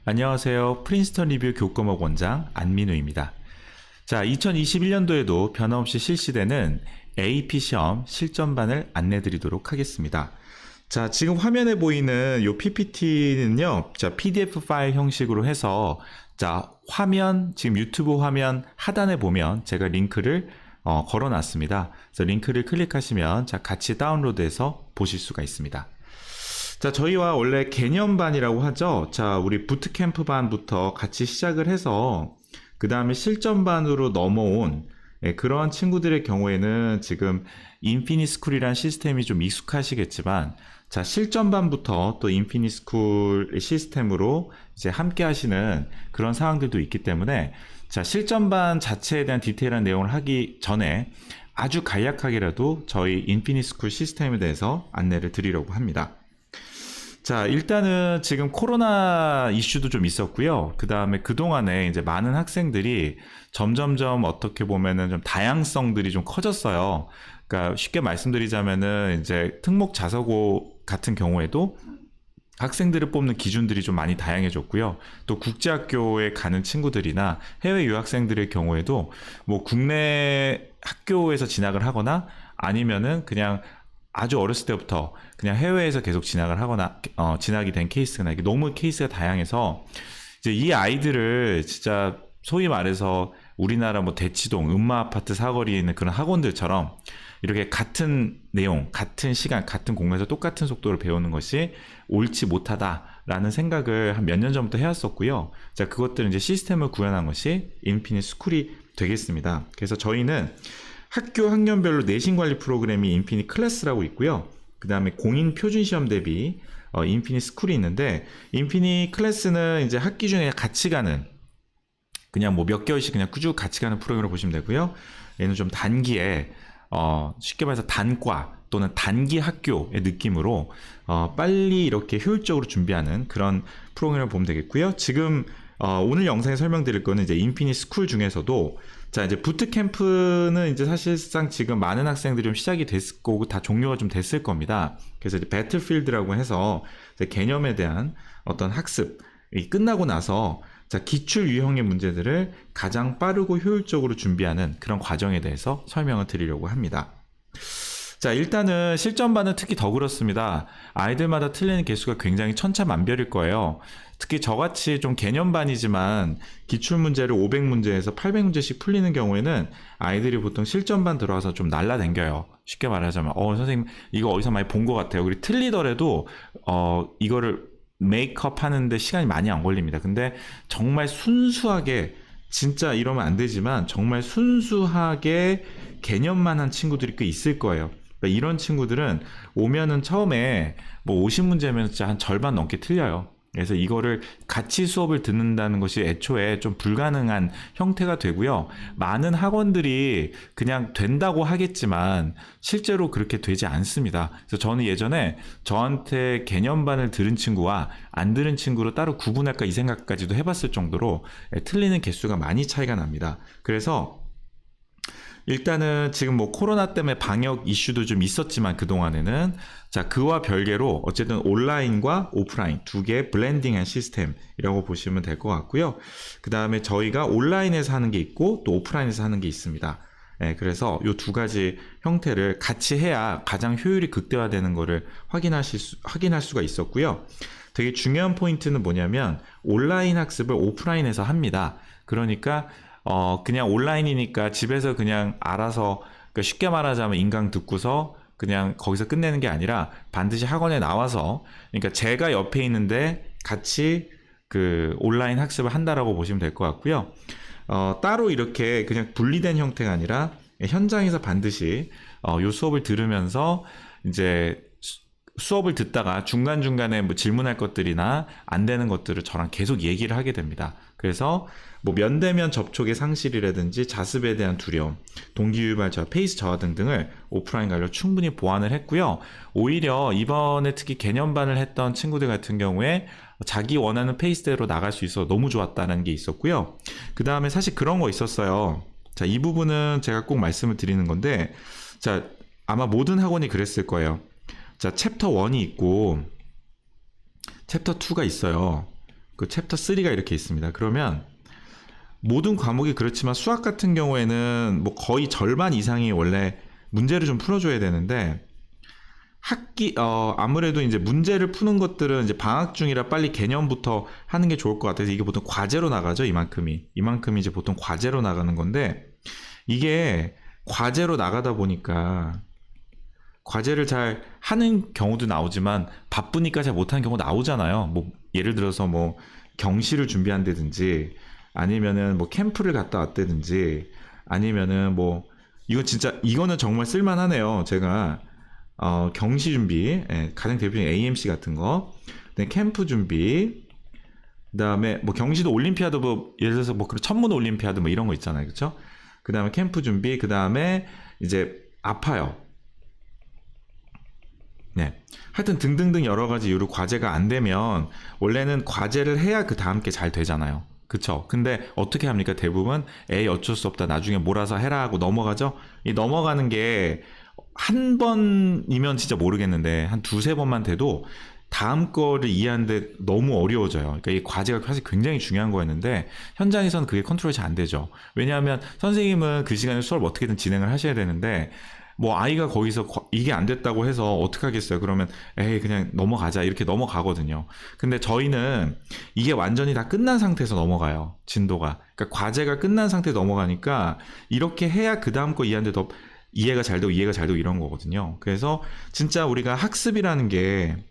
안녕하세요. 프린스턴 리뷰 교과목 원장 안민우입니다. 자, 2021년도에도 변함없이 실시되는 AP 시험 실전반을 안내드리도록 하겠습니다. 자, 지금 화면에 보이는 이 PPT는요, 자, PDF 파일 형식으로 해서, 자, 화면, 지금 유튜브 화면 하단에 보면 제가 링크를 걸어 놨습니다. 그래서 링크를 클릭하시면, 자, 같이 다운로드해서 보실 수가 있습니다. 자, 저희와 원래 개념반이라고 하죠. 자, 우리 부트캠프반부터 같이 시작을 해서 그 다음에 실전반으로 넘어온 그러한 친구들의 경우에는 지금 인피니스쿨이란 시스템이 좀 익숙하시겠지만, 자, 실전반부터 또 인피니스쿨 시스템으로 이제 함께 하시는 그런 상황들도 있기 때문에, 자, 실전반 자체에 대한 디테일한 내용을 하기 전에 아주 간략하게라도 저희 인피니스쿨 시스템에 대해서 안내를 드리려고 합니다. 자, 일단은 지금 코로나 이슈도 좀 있었고요. 그 다음에 그동안에 이제 많은 학생들이 점점점 어떻게 보면은 좀 다양성들이 좀 커졌어요. 그러니까 쉽게 말씀드리자면은 이제 특목 자사고 같은 경우에도 학생들을 뽑는 기준들이 좀 많이 다양해졌고요. 또 국제학교에 가는 친구들이나 해외 유학생들의 경우에도 뭐 국내 학교에서 진학을 하거나 아니면은 그냥 아주 어렸을 때부터 그냥 해외에서 계속 진학을 하거나 진학이 된 케이스가 이게 너무 케이스가 다양해서 이제 이 아이들을 진짜 소위 말해서 우리나라 뭐 대치동, 음마아파트 사거리에 있는 그런 학원들처럼 이렇게 같은 내용, 같은 시간, 같은 공간에서 똑같은 속도로 배우는 것이 옳지 못하다라는 생각을 한 몇 년 전부터 해왔었고요. 자, 그것들은 이제 시스템을 구현한 것이 인피니스쿨이 되겠습니다. 그래서 저희는 학교 학년별로 내신 관리 프로그램이 인피니 클래스라고 있고요. 그 다음에 공인 표준 시험 대비 인피니 스쿨이 있는데, 인피니 클래스는 이제 학기 중에 같이 가는, 그냥 뭐 몇 개월씩 그냥 꾸준히 같이 가는 프로그램을 보시면 되고요. 얘는 좀 단기에 쉽게 말해서 단과 또는 단기 학교의 느낌으로 빨리 이렇게 효율적으로 준비하는 그런 프로그램을 보면 되겠고요. 지금 오늘 영상에 설명드릴 거는 이제 인피니 스쿨 중에서도, 자, 이제 부트캠프는 이제 사실상 지금 많은 학생들이 좀 시작이 됐을 거고 다 종료가 좀 됐을 겁니다. 그래서 이제 배틀필드라고 해서 이제 개념에 대한 어떤 학습이 끝나고 나서, 자, 기출 유형의 문제들을 가장 빠르고 효율적으로 준비하는 그런 과정에 대해서 설명을 드리려고 합니다. 자, 일단은 실전반은 특히 더 그렇습니다. 아이들마다 틀리는 개수가 굉장히 천차만별일 거예요. 특히 저같이 좀 개념반이지만 기출문제를 500문제에서 800문제씩 풀리는 경우에는 아이들이 보통 실전반 들어와서 좀 날라댕겨요. 쉽게 말하자면 선생님 이거 어디서 많이 본 것 같아요. 그리고 틀리더라도 이거를 메이크업 하는데 시간이 많이 안 걸립니다. 근데 정말 순수하게, 진짜 이러면 안 되지만 정말 순수하게 개념만 한 친구들이 꽤 있을 거예요. 그러니까 이런 친구들은 오면은 처음에 뭐 50문제면 진짜 한 절반 넘게 틀려요. 그래서 이거를 같이 수업을 듣는다는 것이 애초에 좀 불가능한 형태가 되고요. 많은 학원들이 그냥 된다고 하겠지만 실제로 그렇게 되지 않습니다. 그래서 저는 예전에 저한테 개념반을 들은 친구와 안 들은 친구로 따로 구분할까 이 생각까지도 해봤을 정도로 틀리는 개수가 많이 차이가 납니다. 그래서 일단은 지금 뭐 코로나 때문에 방역 이슈도 좀 있었지만 그동안에는, 자, 그와 별개로 어쨌든 온라인과 오프라인 두 개의 블렌딩한 시스템이라고 보시면 될 것 같고요. 그 다음에 저희가 온라인에서 하는 게 있고 또 오프라인에서 하는 게 있습니다. 그래서 이 두 가지 형태를 같이 해야 가장 효율이 극대화되는 거를 확인할 수가 있었고요. 되게 중요한 포인트는 뭐냐면 온라인 학습을 오프라인에서 합니다. 그러니까 그냥 온라인이니까 집에서 그냥 알아서, 그러니까 쉽게 말하자면 인강 듣고서 그냥 거기서 끝내는 게 아니라 반드시 학원에 나와서, 그러니까 제가 옆에 있는데 같이 그 온라인 학습을 한다라고 보시면 될 것 같고요. 따로 이렇게 그냥 분리된 형태가 아니라 현장에서 반드시 요 수업을 들으면서 이제 수업을 듣다가 중간중간에 뭐 질문할 것들이나 안 되는 것들을 저랑 계속 얘기를 하게 됩니다. 그래서 뭐 면대면 접촉의 상실이라든지 자습에 대한 두려움, 동기유발 저하, 페이스 저하 등등을 오프라인 관리로 충분히 보완을 했고요. 오히려 이번에 특히 개념반을 했던 친구들 같은 경우에 자기 원하는 페이스대로 나갈 수 있어서 너무 좋았다는 게 있었고요. 그 다음에 사실 그런 거 있었어요. 자, 이 부분은 제가 꼭 말씀을 드리는 건데, 자, 아마 모든 학원이 그랬을 거예요. 자, 챕터 1이 있고 챕터 2가 있어요. 그 챕터 3가 이렇게 있습니다. 그러면 모든 과목이 그렇지만 수학 같은 경우에는 뭐 거의 절반 이상이 원래 문제를 좀 풀어줘야 되는데 아무래도 이제 문제를 푸는 것들은 이제 방학 중이라 빨리 개념부터 하는 게 좋을 것 같아서 이게 보통 과제로 나가죠. 이만큼이 이제 보통 과제로 나가는 건데 이게 과제로 나가다 보니까 과제를 잘 하는 경우도 나오지만 바쁘니까 잘 못하는 경우 나오잖아요. 뭐 예를 들어서 뭐 경시를 준비한다든지 아니면은 뭐 캠프를 갔다 왔다든지 아니면은 뭐 이거는 정말 쓸만하네요. 제가 경시 준비, 가장 대표적인 AMC 같은 거, 캠프 준비, 그다음에 뭐 경시도 올림피아드 뭐 예를 들어서 뭐 천문 올림피아드 뭐 이런 거 있잖아요, 그렇죠? 그다음에 캠프 준비, 그다음에 이제 아파요. 네. 하여튼 등등등 여러 가지 이유로 과제가 안 되면 원래는 과제를 해야 그 다음 게 잘 되잖아요. 그쵸? 근데 어떻게 합니까? 대부분 에이 어쩔 수 없다. 나중에 몰아서 해라 하고 넘어가죠? 이 넘어가는 게 한 번이면 진짜 모르겠는데 한 두세 번만 돼도 다음 거를 이해하는데 너무 어려워져요. 그러니까 이 과제가 사실 굉장히 중요한 거였는데 현장에서는 그게 컨트롤이 잘 안 되죠. 왜냐하면 선생님은 그 시간에 수업을 어떻게든 진행을 하셔야 되는데 뭐 아이가 거기서 이게 안 됐다고 해서 어떻게 하겠어요? 그러면 에이 그냥 넘어가자 이렇게 넘어가거든요. 근데 저희는 이게 완전히 다 끝난 상태에서 넘어가요. 진도가. 그러니까 과제가 끝난 상태에 넘어가니까 이렇게 해야 그 다음 거 이해하는데 더 이해가 잘 되고 이런 거거든요. 그래서 진짜 우리가 학습이라는 게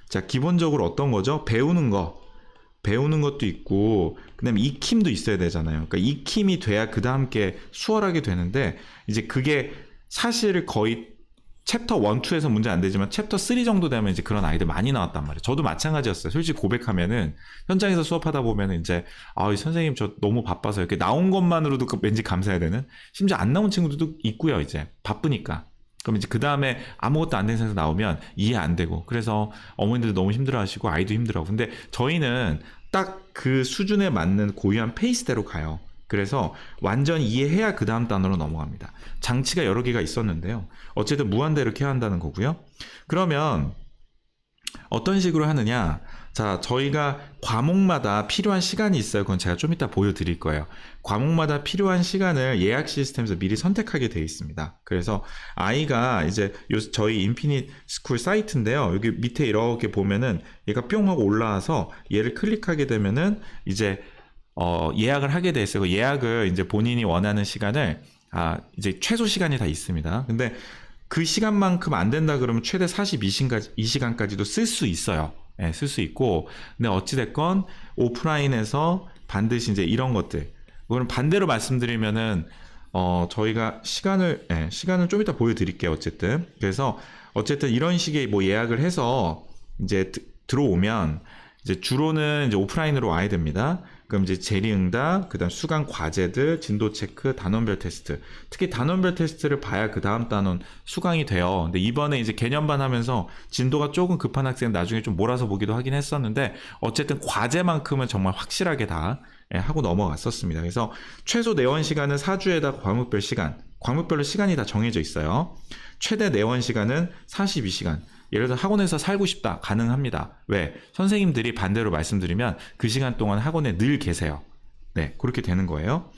자 기본적으로 어떤 거죠? 배우는 것도 있고 그다음에 익힘도 있어야 되잖아요. 그러니까 익힘이 돼야 그 다음 게 수월하게 되는데 이제 그게 사실 거의 챕터 1, 2에서 문제 안 되지만 챕터 3 정도 되면 이제 그런 아이들 많이 나왔단 말이에요. 저도 마찬가지였어요. 솔직히 고백하면은 현장에서 수업하다 보면은 이제 이 선생님 저 너무 바빠서 이렇게 나온 것만으로도 왠지 감사해야 되는 심지어 안 나온 친구들도 있고요. 이제 바쁘니까. 그럼 이제 그 다음에 아무것도 안 된 상태에서 나오면 이해 안 되고 그래서 어머님들도 너무 힘들어하시고 아이도 힘들어하고 근데 저희는 딱 그 수준에 맞는 고유한 페이스대로 가요. 그래서 완전히 이해해야 그 다음 단어로 넘어갑니다. 장치가 여러 개가 있었는데요. 어쨌든 무한대 이렇게 해야 한다는 거고요. 그러면 어떤 식으로 하느냐? 자, 저희가 과목마다 필요한 시간이 있어요. 그건 제가 좀 이따 보여드릴 거예요. 과목마다 필요한 시간을 예약 시스템에서 미리 선택하게 되어 있습니다. 그래서 아이가 이제 저희 인피니트 스쿨 사이트인데요. 여기 밑에 이렇게 보면은 얘가 뿅 하고 올라와서 얘를 클릭하게 되면은 이제 예약을 하게 돼 있어요. 예약을 이제 본인이 원하는 시간을 이제 최소 시간이 다 있습니다. 근데 그 시간만큼 안 된다 그러면 최대 42시간까지도 쓸 수 있어요. 네, 쓸 수 있고, 근데 어찌됐건 오프라인에서 반드시 이제 이런 것들, 그거는 반대로 말씀드리면은, 저희가 시간을 좀 이따 보여드릴게요. 그래서 어쨌든 이런 식의 뭐 예약을 해서 이제 들어오면, 이제 주로는 이제 오프라인으로 와야 됩니다. 그럼 이제 재리응답, 그다음 수강 과제들, 진도 체크, 단원별 테스트. 특히 단원별 테스트를 봐야 그 다음 단원 수강이 돼요. 근데 이번에 이제 개념반 하면서 진도가 조금 급한 학생 나중에 좀 몰아서 보기도 하긴 했었는데 어쨌든 과제만큼은 정말 확실하게 다 하고 넘어갔었습니다. 그래서 최소 내원 시간은 4주에다 과목별로 시간이 다 정해져 있어요. 최대 내원 시간은 42시간. 예를 들어 학원에서 살고 싶다. 가능합니다. 왜? 선생님들이 반대로 말씀드리면 그 시간 동안 학원에 늘 계세요. 네, 그렇게 되는 거예요.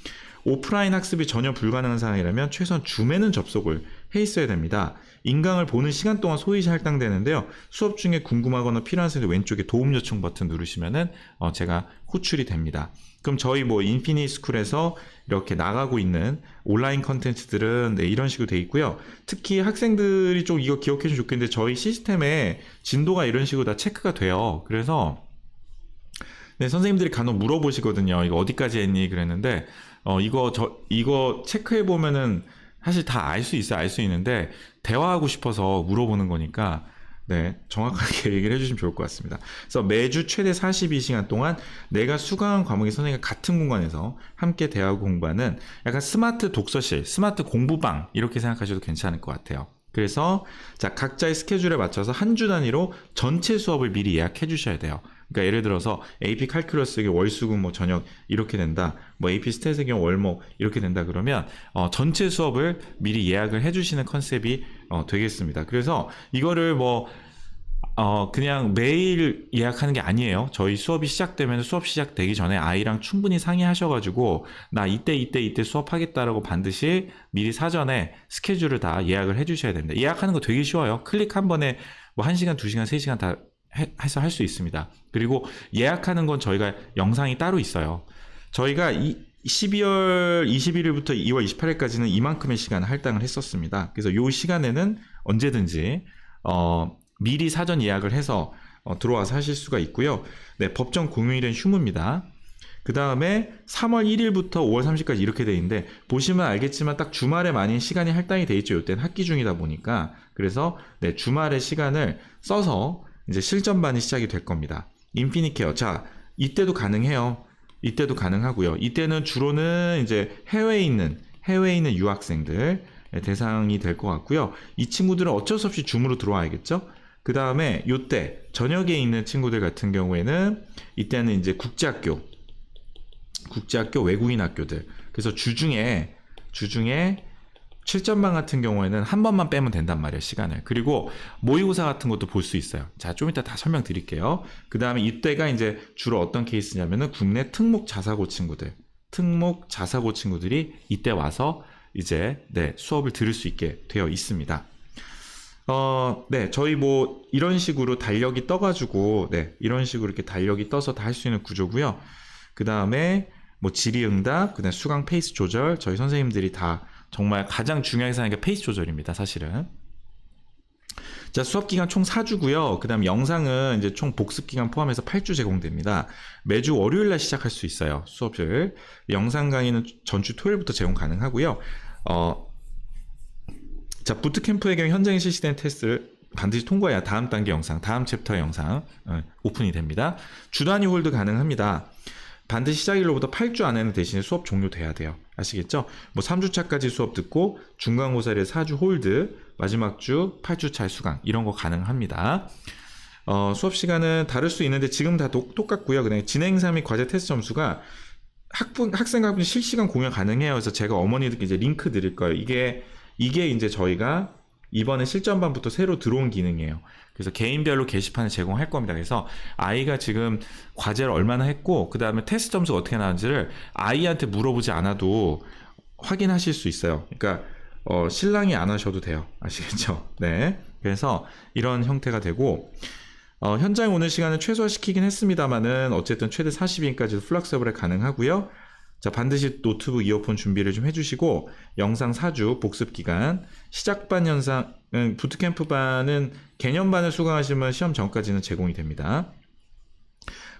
오프라인 학습이 전혀 불가능한 상황이라면 최소한 줌에는 접속을 해 있어야 됩니다. 인강을 보는 시간 동안 소위 할당되는데요. 수업 중에 궁금하거나 필요한 선생님 왼쪽에 도움 요청 버튼 누르시면은 제가 호출이 됩니다. 그럼 저희 뭐 인피니트 스쿨에서 이렇게 나가고 있는 온라인 컨텐츠들은 이런 식으로 돼 있고요. 특히 학생들이 좀 이거 기억해 주면 좋겠는데 저희 시스템에 진도가 이런 식으로 다 체크가 돼요. 그래서 선생님들이 간혹 물어보시거든요. 이거 어디까지 했니? 그랬는데 이거 체크해 보면은 사실 다 알 수 있는데 대화하고 싶어서 물어보는 거니까 정확하게 얘기를 해주시면 좋을 것 같습니다. 그래서 매주 최대 42시간 동안 내가 수강한 과목의 선생님과 같은 공간에서 함께 대화하고 공부하는 약간 스마트 독서실, 스마트 공부방 이렇게 생각하셔도 괜찮을 것 같아요. 그래서 각자의 스케줄에 맞춰서 한 주 단위로 전체 수업을 미리 예약해 주셔야 돼요. 그러니까 예를 들어서 AP 칼큘러스의 월수금 뭐 저녁 이렇게 된다. 뭐 AP 스탯의 경우 월목 이렇게 된다 그러면 전체 수업을 미리 예약을 해 주시는 컨셉이 되겠습니다. 그래서 이거를 뭐 그냥 매일 예약하는 게 아니에요. 저희 수업이 시작되면 수업 시작되기 전에 아이랑 충분히 상의하셔가지고 나 이때 수업하겠다라고 반드시 미리 사전에 스케줄을 다 예약을 해주셔야 됩니다. 예약하는 거 되게 쉬워요. 클릭 한 번에 뭐 1시간, 2시간, 3시간 다 해서 할 수 있습니다. 그리고 예약하는 건 저희가 영상이 따로 있어요. 저희가 12월 21일부터 2월 28일까지는 이만큼의 시간 할당을 했었습니다. 그래서 이 시간에는 언제든지 미리 사전 예약을 해서 들어와서 하실 수가 있고요. 네, 법정 공휴일은 휴무입니다. 그 다음에 3월 1일부터 5월 30일까지 이렇게 돼 있는데 보시면 알겠지만 딱 주말에 많이 시간이 할당이 돼 있죠. 이때는 학기 중이다 보니까. 그래서 네, 주말에 시간을 써서 이제 실전반이 시작이 될 겁니다. 인피니케어. 자, 이때도 가능해요. 이때도 가능하고요. 이때는 주로는 이제 해외에 있는 유학생들 대상이 될 것 같고요. 이 친구들은 어쩔 수 없이 줌으로 들어와야겠죠. 그 다음에 요때 저녁에 있는 친구들 같은 경우에는 이때는 이제 국제학교 외국인 학교들. 그래서 주중에 실전반 같은 경우에는 한 번만 빼면 된단 말이에요, 시간을. 그리고 모의고사 같은 것도 볼 수 있어요. 자, 좀 이따 다 설명드릴게요. 그 다음에 이때가 이제 주로 어떤 케이스냐면은 국내 특목 자사고 친구들이 이때 와서 이제 네, 수업을 들을 수 있게 되어 있습니다. 네, 저희 뭐 이런 식으로 달력이 떠가지고 네, 이런 식으로 이렇게 달력이 떠서 다 할 수 있는 구조고요. 그 다음에 뭐 질의응답, 그다음 수강 페이스 조절, 저희 선생님들이 다 정말 가장 중요하게 하는 게 페이스 조절입니다, 사실은. 자, 수업 기간 총 4주고요. 그 다음 영상은 이제 총 복습 기간 포함해서 8주 제공됩니다. 매주 월요일 날 시작할 수 있어요, 수업을. 영상 강의는 전주 토요일부터 제공 가능하고요. 자, 부트캠프의 경우 현장에 실시된 테스트를 반드시 통과해야 다음 단계 영상, 다음 챕터 영상 오픈이 됩니다. 주 단위 홀드 가능합니다. 반드시 시작일로부터 8주 안에는 대신에 수업 종료돼야 돼요. 아시겠죠? 뭐 3주차까지 수업 듣고 중간고사를 4주 홀드, 마지막 주 8주차 수강 이런 거 가능합니다. 수업 시간은 다를 수 있는데 지금 다 똑같고요. 그냥 진행사 및 과제 테스트 점수가 학생과 실시간 공유 가능해요. 그래서 제가 어머니들께 이제 링크 드릴 거예요. 이게 이제 저희가 이번에 실전반부터 새로 들어온 기능이에요. 그래서 개인별로 게시판을 제공할 겁니다. 그래서 아이가 지금 과제를 얼마나 했고 그 다음에 테스트 점수가 어떻게 나왔는지를 아이한테 물어보지 않아도 확인하실 수 있어요. 그러니까 신랑이 안 하셔도 돼요. 아시겠죠? 네. 그래서 이런 형태가 되고 현장에 오는 시간은 최소화시키긴 했습니다만은 어쨌든 최대 40인까지도 플렉서블에 가능하고요. 자, 반드시 노트북, 이어폰 준비를 좀 해주시고 영상 4주 복습 기간, 시작반 영상은 부트캠프반은 개념반을 수강하시면 시험 전까지는 제공이 됩니다.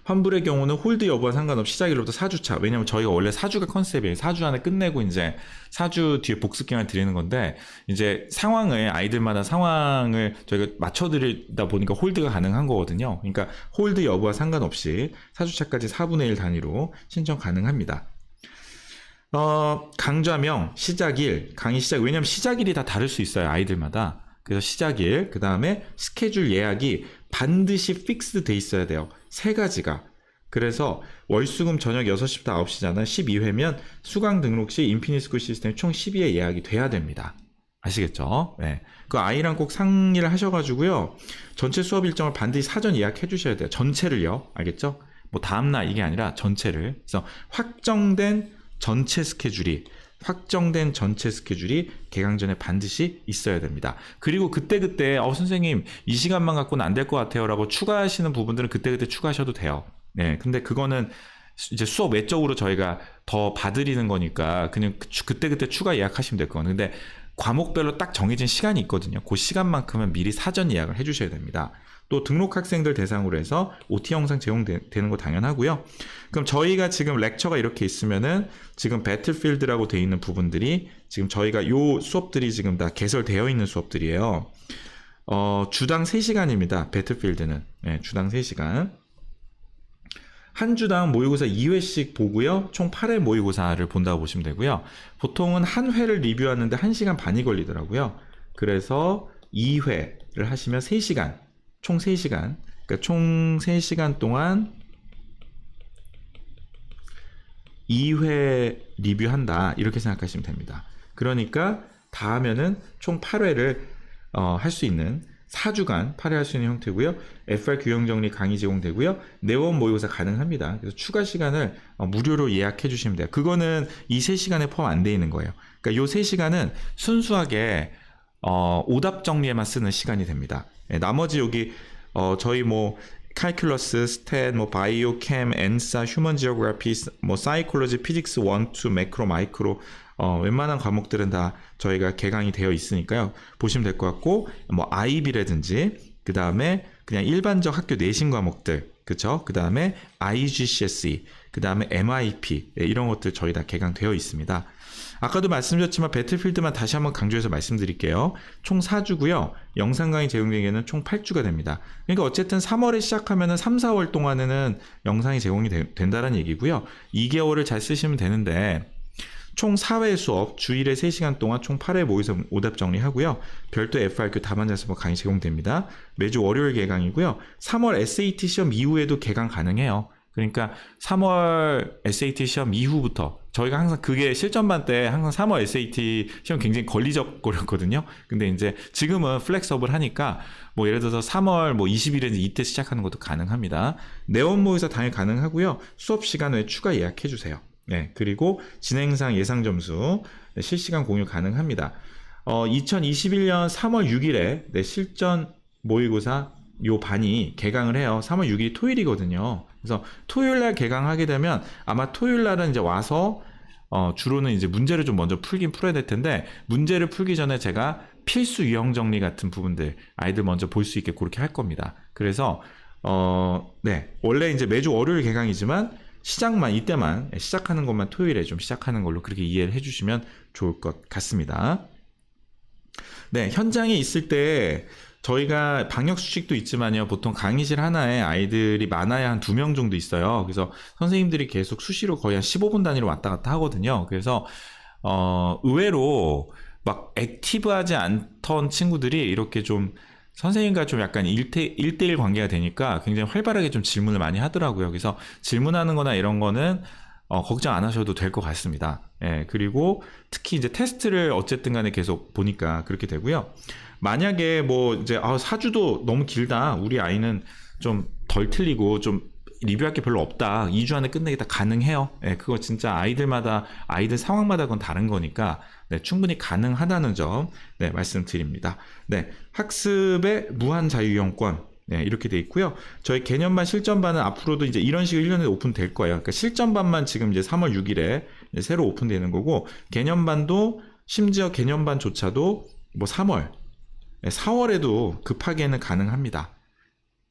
환불의 경우는 홀드 여부와 상관없이 시작일로부터 4주차. 왜냐면 저희가 원래 4주가 컨셉이에요. 4주 안에 끝내고 이제 4주 뒤에 복습 기간을 드리는 건데 이제 아이들마다 상황을 저희가 맞춰드리다 보니까 홀드가 가능한 거거든요. 그러니까 홀드 여부와 상관없이 4주차까지 4분의 1 단위로 신청 가능합니다. 강좌명, 시작일, 강의 시작, 왜냐면 시작일이 다 다를 수 있어요, 아이들마다. 그래서 시작일, 그 다음에 스케줄 예약이 반드시 픽스드 돼 있어야 돼요. 3가지가. 그래서 월수금 저녁 6시부터 9시잖아요. 12회면 수강 등록 시 인피니스쿨 시스템 총 12회 예약이 돼야 됩니다. 아시겠죠? 네. 그 아이랑 꼭 상의를 하셔가지고요. 전체 수업 일정을 반드시 사전 예약해 주셔야 돼요. 전체를요. 알겠죠? 뭐 다음날 이게 아니라 전체를. 그래서 확정된 전체 스케줄이 개강 전에 반드시 있어야 됩니다. 그리고 그때그때 선생님 이 시간만 갖고는 안 될 것 같아요 라고 추가하시는 부분들은 그때그때 추가하셔도 돼요. 네, 근데 그거는 이제 수업 외적으로 저희가 더 봐드리는 거니까 그냥 그때그때 추가 예약하시면 될 거예요. 근데 과목별로 딱 정해진 시간이 있거든요. 그 시간만큼은 미리 사전 예약을 해주셔야 됩니다. 또 등록 학생들 대상으로 해서 OT 영상 제공되는 거 당연하고요. 그럼 저희가 지금 렉처가 이렇게 있으면은 지금 배틀필드라고 되어 있는 부분들이 지금 저희가 요 수업들이 지금 다 개설되어 있는 수업들이에요. 주당 3시간입니다. 배틀필드는. 네, 주당 3시간. 한 주당 모의고사 2회씩 보고요. 총 8회 모의고사를 본다고 보시면 되고요. 보통은 한 회를 리뷰하는데 1시간 반이 걸리더라고요. 그래서 2회를 하시면 3시간, 총 3시간, 그러니까 총 3시간 동안 2회 리뷰한다, 이렇게 생각하시면 됩니다. 그러니까 다 하면은 총 8회를 할 수 있는 4주간 8회 할 수 있는 형태고요. FR 규형 정리 강의 제공되고요. 내원 모의고사 가능합니다. 그래서 추가 시간을 무료로 예약해 주시면 돼요. 그거는 이 3시간에 포함 안 돼 있는 거예요. 그러니까 요 3시간은 순수하게 오답 정리에만 쓰는 시간이 됩니다. 나머지 여기 저희 뭐 칼큘러스, 스탯, 뭐 바이오, 캠, 엔사, 휴먼 지오그래피, 뭐 사이콜로지, 피직스 1, 2, 매크로, 마이크로 웬만한 과목들은 다 저희가 개강이 되어 있으니까요. 보시면 될 것 같고 뭐 IB라든지 그 다음에 그냥 일반적 학교 내신 과목들, 그쵸? 그 다음에 IGCSE, 그 다음에 MIP 이런 것들 저희 다 개강되어 있습니다. 아까도 말씀드렸지만 배틀필드만 다시 한번 강조해서 말씀드릴게요. 총 4주고요. 영상 강의 제공되기에는 총 8주가 됩니다. 그러니까 어쨌든 3월에 시작하면 3, 4월 동안에는 영상이 제공이 된다는 얘기고요. 2개월을 잘 쓰시면 되는데 총 4회 수업, 주일에 3시간 동안 총 8회 모의서 오답 정리하고요. 별도 FRQ 다반자습 강의 제공됩니다. 매주 월요일 개강이고요. 3월 SAT 시험 이후에도 개강 가능해요. 그러니까 3월 SAT 시험 이후부터 저희가 항상 그게 실전반 때 항상 3월 SAT 시험 굉장히 걸리적거렸거든요. 근데 이제 지금은 플렉서블 하니까 뭐 예를 들어서 3월 뭐 20일에 이때 시작하는 것도 가능합니다. 내원 모의사 당일 가능하고요. 수업 시간 외에 추가 예약해 주세요. 네, 그리고 진행상 예상 점수 실시간 공유 가능합니다. 2021년 3월 6일에 실전 모의고사 요 반이 개강을 해요. 3월 6일이 토요일이거든요. 그래서 토요일날 개강하게 되면 아마 토요일날은 이제 와서 주로는 이제 문제를 좀 먼저 풀어야 될 텐데 문제를 풀기 전에 제가 필수 유형 정리 같은 부분들 아이들 먼저 볼 수 있게 그렇게 할 겁니다. 그래서 네, 원래 이제 매주 월요일 개강이지만 시작만 이때만 시작하는 것만 토요일에 좀 시작하는 걸로 그렇게 이해를 해주시면 좋을 것 같습니다. 네, 현장에 있을 때 저희가 방역 수칙도 있지만요. 보통 강의실 하나에 아이들이 많아야 한 2명 정도 있어요. 그래서 선생님들이 계속 수시로 거의 한 15분 단위로 왔다 갔다 하거든요. 그래서 의외로 막 액티브하지 않던 친구들이 이렇게 좀 선생님과 좀 약간 1대1 관계가 되니까 굉장히 활발하게 좀 질문을 많이 하더라고요. 그래서 질문하는 거나 이런 거는 걱정 안 하셔도 될 것 같습니다. 예, 그리고 특히 이제 테스트를 어쨌든 간에 계속 보니까 그렇게 되고요. 만약에 뭐 이제 4주도 너무 길다. 우리 아이는 좀 덜 틀리고 좀 리뷰할 게 별로 없다. 2주 안에 끝내겠다. 가능해요. 예, 그거 진짜 아이들 상황마다 그건 다른 거니까 네, 충분히 가능하다는 점 네, 말씀드립니다. 네, 학습의 무한 자유이용권 네, 이렇게 돼 있고요. 저희 개념반 실전반은 앞으로도 이제 이런 식으로 1년에 오픈될 거예요. 그러니까 실전반만 지금 이제 3월 6일에 새로 오픈되는 거고 개념반도 심지어 개념반조차도 뭐 3월, 4월에도 급하게는 가능합니다.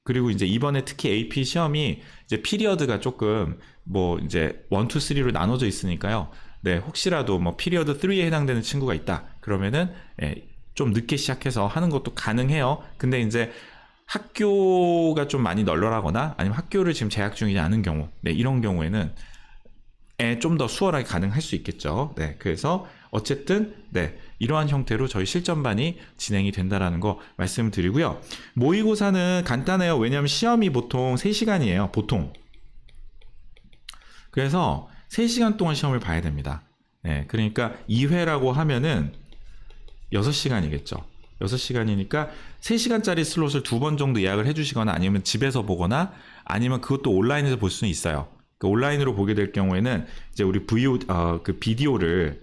그리고 이제 이번에 특히 AP 시험이 이제 피리어드가 조금 뭐 이제 1, 2, 3로 나눠져 있으니까요. 네, 혹시라도 뭐 피리어드 3에 해당되는 친구가 있다. 그러면은 좀 늦게 시작해서 하는 것도 가능해요. 근데 이제 학교가 좀 많이 널널하거나 아니면 학교를 지금 재학 중이지 않은 경우, 네, 이런 경우에는 좀 더 수월하게 가능할 수 있겠죠. 네, 그래서 어쨌든 네, 이러한 형태로 저희 실전반이 진행이 된다라는 거 말씀드리고요. 모의고사는 간단해요. 왜냐하면 시험이 보통 3시간이에요. 보통. 그래서 3시간 동안 시험을 봐야 됩니다. 네, 그러니까 2회라고 하면은 6시간이겠죠. 6시간이니까 3시간짜리 슬롯을 2번 정도 예약을 해주시거나 아니면 집에서 보거나 아니면 그것도 온라인에서 볼 수는 있어요. 그 온라인으로 보게 될 경우에는 이제 우리 그 비디오를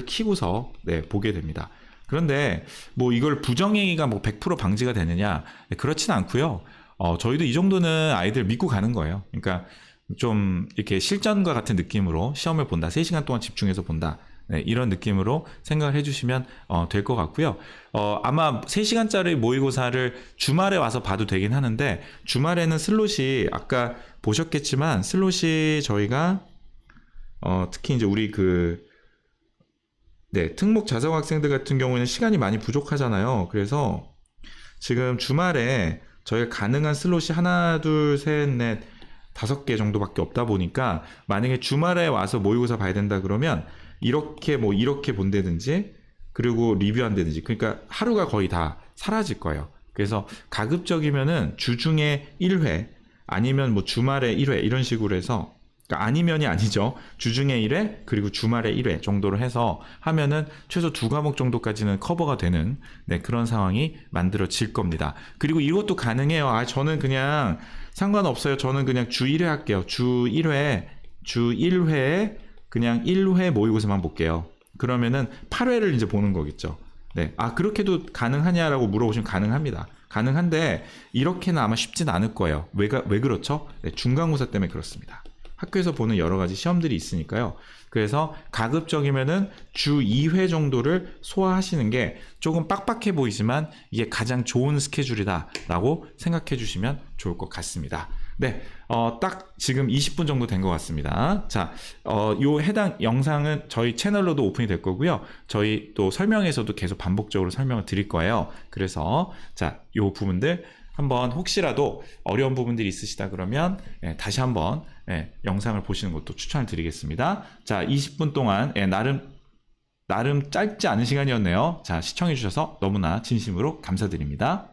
켜고서 네, 보게 됩니다. 그런데 뭐 이걸 부정행위가 뭐 100% 방지가 되느냐? 네, 그렇진 않고요. 저희도 이 정도는 아이들 믿고 가는 거예요. 그러니까 좀 이렇게 실전과 같은 느낌으로 시험을 본다. 3시간 동안 집중해서 본다. 네, 이런 느낌으로 생각을 해주시면 될 것 같고요. 아마 3시간짜리 모의고사를 주말에 와서 봐도 되긴 하는데 주말에는 슬롯이 아까 보셨겠지만 슬롯이 저희가 특히 이제 우리 특목 자사고 학생들 같은 경우에는 시간이 많이 부족하잖아요. 그래서 지금 주말에 저희가 가능한 슬롯이 하나, 둘, 셋, 넷, 5개 정도밖에 없다 보니까 만약에 주말에 와서 모의고사 봐야 된다 그러면 이렇게 본다든지 그리고 리뷰한다든지 그러니까 하루가 거의 다 사라질 거예요. 그래서 가급적이면은 주중에 1회 아니면 뭐 주말에 1회 이런 식으로 해서 그러니까 아니면이 아니죠. 주중에 1회 그리고 주말에 1회 정도로 해서 하면은 최소 2과목 정도까지는 커버가 되는 네, 그런 상황이 만들어질 겁니다. 그리고 이것도 가능해요. 아, 저는 그냥 상관없어요. 저는 그냥 주 1회 할게요. 주 1회에 그냥 1회 모의고사만 볼게요. 그러면은 8회를 이제 보는 거겠죠. 네. 아, 그렇게도 가능하냐라고 물어보시면 가능합니다. 가능한데 이렇게는 아마 쉽진 않을 거예요. 왜 그렇죠? 네, 중간고사 때문에 그렇습니다. 학교에서 보는 여러 가지 시험들이 있으니까요. 그래서 가급적이면은 주 2회 정도를 소화하시는 게 조금 빡빡해 보이지만 이게 가장 좋은 스케줄이다라고 생각해 주시면 좋을 것 같습니다. 네, 딱 지금 20분 정도 된 것 같습니다. 자, 요 해당 영상은 저희 채널로도 오픈이 될 거고요. 저희 또 설명에서도 계속 반복적으로 설명을 드릴 거예요. 그래서 자, 요 부분들 한번 혹시라도 어려운 부분들이 있으시다 그러면 다시 한번 영상을 보시는 것도 추천을 드리겠습니다. 자, 20분 동안 나름 짧지 않은 시간이었네요. 자, 시청해 주셔서 너무나 진심으로 감사드립니다.